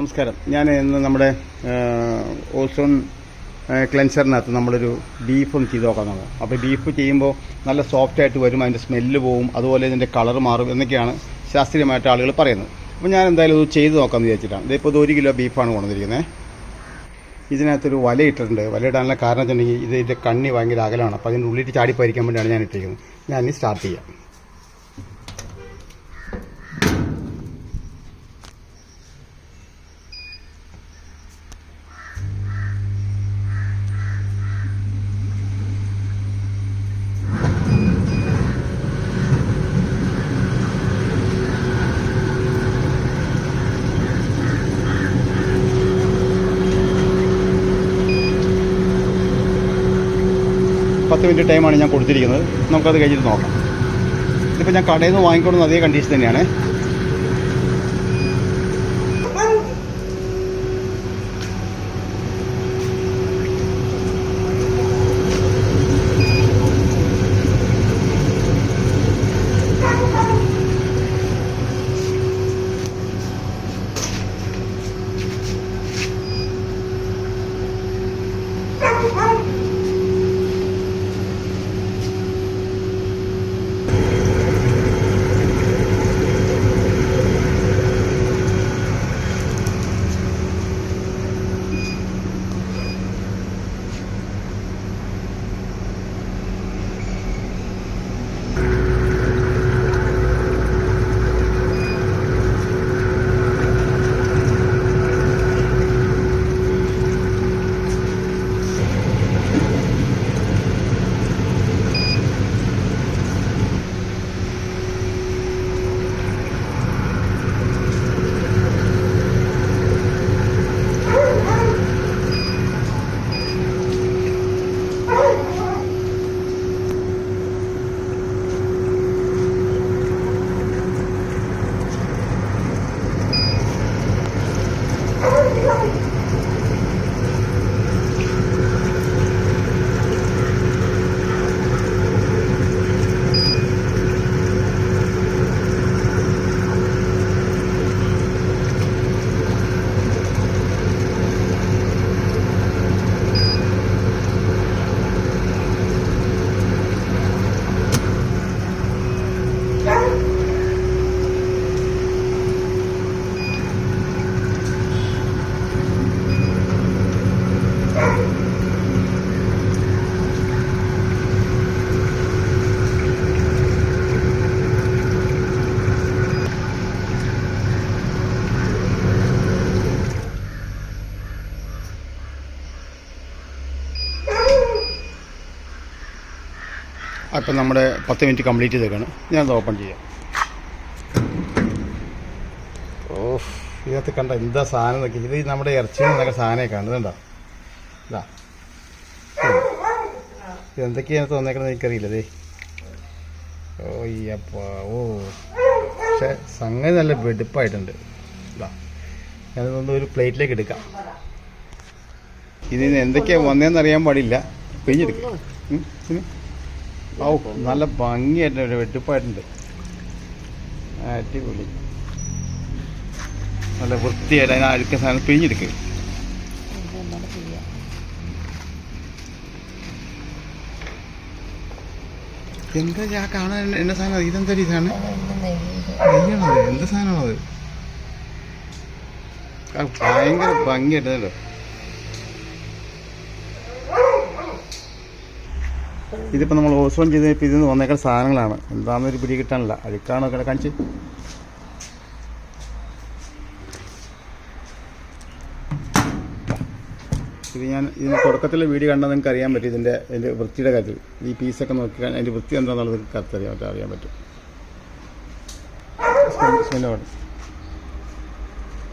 നമസ്കാരം. ഞാൻ ഇന്ന് നമ്മുടെ ഓസോൺ ക്ലെൻസറിനകത്ത് നമ്മളൊരു ബീഫ് ഒന്ന് ചെയ്ത് നോക്കാൻ നോക്കാം. അപ്പോൾ ബീഫ് ചെയ്യുമ്പോൾ നല്ല സോഫ്റ്റായിട്ട് വരും, അതിൻ്റെ സ്മെല്ല് പോവും, അതുപോലെ ഇതിൻ്റെ കളർ മാറും എന്നൊക്കെയാണ് ശാസ്ത്രീയമായിട്ട് ആളുകൾ പറയുന്നത്. അപ്പോൾ ഞാൻ എന്തായാലും ഇത് ചെയ്ത് നോക്കാമെന്ന് വിചാരിച്ചിട്ടാണ്. ഇതിപ്പോൾ ഇത് 1 കിലോ ബീഫാണ് കൊണ്ടുവന്നിരിക്കുന്നത്. ഇതിനകത്തൊരു വല ഇട്ടിട്ടുണ്ട്. വല ഇടാനുള്ള കാരണം വെച്ചിട്ടുണ്ടെങ്കിൽ ഇതിൻ്റെ കണ്ണി ഭയങ്കര അകലമാണ്. അപ്പോൾ അതിൻ്റെ ഉള്ളിൽ ചാടിപ്പരിക്കാൻ വേണ്ടിയാണ് ഞാൻ ഇട്ടിരിക്കുന്നത്. ഞാൻ ഇനി സ്റ്റാർട്ട് ചെയ്യാം. $10 മിനിറ്റ് ടൈമാണ് ഞാൻ കൊടുത്തിരിക്കുന്നത്. നമുക്കത് കഴിഞ്ഞിട്ട് നോക്കാം. ഇതിപ്പോൾ ഞാൻ കടയിൽ നിന്ന് വാങ്ങിക്കൊണ്ടുവന്ന അതേ കണ്ടീഷൻ തന്നെയാണ്. അപ്പം നമ്മുടെ 10 മിനിറ്റ് കംപ്ലീറ്റ് ചെയ്തേക്കാണ്. ഞാനത് ഓപ്പൺ ചെയ്യാം. ഇതിനകത്ത് കണ്ട എന്താ സാധനം നോക്കി. ഇത് നമ്മുടെ ഇറച്ചിയിൽ നിന്നൊക്കെ സാധനമൊക്കെ കാണുന്നുണ്ടോ? ഇതാ ഇതെന്തൊക്കെയാണ് തോന്നേക്കണെന്ന് എനിക്കറിയില്ല. അതേ പക്ഷെ സംഗതി നല്ല വെടുപ്പായിട്ടുണ്ട്. ഇതാ ഞാനിതൊന്ന് ഒരു പ്ലേറ്റിലേക്ക് എടുക്കാം. ഇതിന് എന്തൊക്കെയാണ് വന്നതെന്ന് അറിയാൻ പാടില്ല. പിഴിഞ്ഞെടുക്കുക. നല്ല ഭംഗിയായിട്ടുണ്ട്, വെട്ടിപ്പായിട്ടുണ്ട്. അടിപൊളി, നല്ല വൃത്തിയായിട്ട് അതിന് അഴുക്ക സാധനം പിഴിഞ്ഞെടുക്കുക. എന്താ ഞാൻ കാണാൻ എന്റെ സാധനം? ഇതെന്താ ഈ സാധനം? നെയ്യാണത്? എന്ത് സാധനമാണത്? ഭയങ്കര ഭംഗിയായിട്ടല്ലോ. ഇതിപ്പോൾ നമ്മൾ ഓസോൺ ചെയ്തപ്പോൾ ഇതിൽ നിന്ന് വന്നേക്കുന്ന സാധനങ്ങളാണ്. എന്താണെന്നൊരു പിടി കിട്ടാനില്ല. അഴുക്കാണോ കാണിച്ച്. ഇത് ഞാൻ ഇതിന് തുടക്കത്തിലെ വീഡിയോ കണ്ടാൽ നിങ്ങൾക്ക് അറിയാൻ പറ്റും. ഇതിൻ്റെ വൃത്തിയുടെ കാര്യത്തിൽ ഈ പീസൊക്കെ നോക്കി അതിൻ്റെ വൃത്തി എന്താണെന്നുള്ളത് നിങ്ങൾക്ക് അറിയാൻ പറ്റും. സ്മെല്ലോട്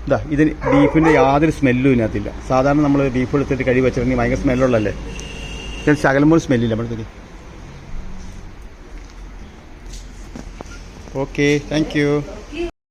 ഇതാ, ഇതിന് ബീഫിൻ്റെ യാതൊരു സ്മെല്ലും ഇതിനകത്തില്ല. സാധാരണ നമ്മൾ ബീഫ് എടുത്തിട്ട് കഴി വെച്ചിട്ടുണ്ടെങ്കിൽ ഭയങ്കര സ്മെല്ലുള്ളല്ലേ. ശകലം പോലും സ്മെല്ലില്ല നമ്മളത്തേക്ക്. Okay, thank U.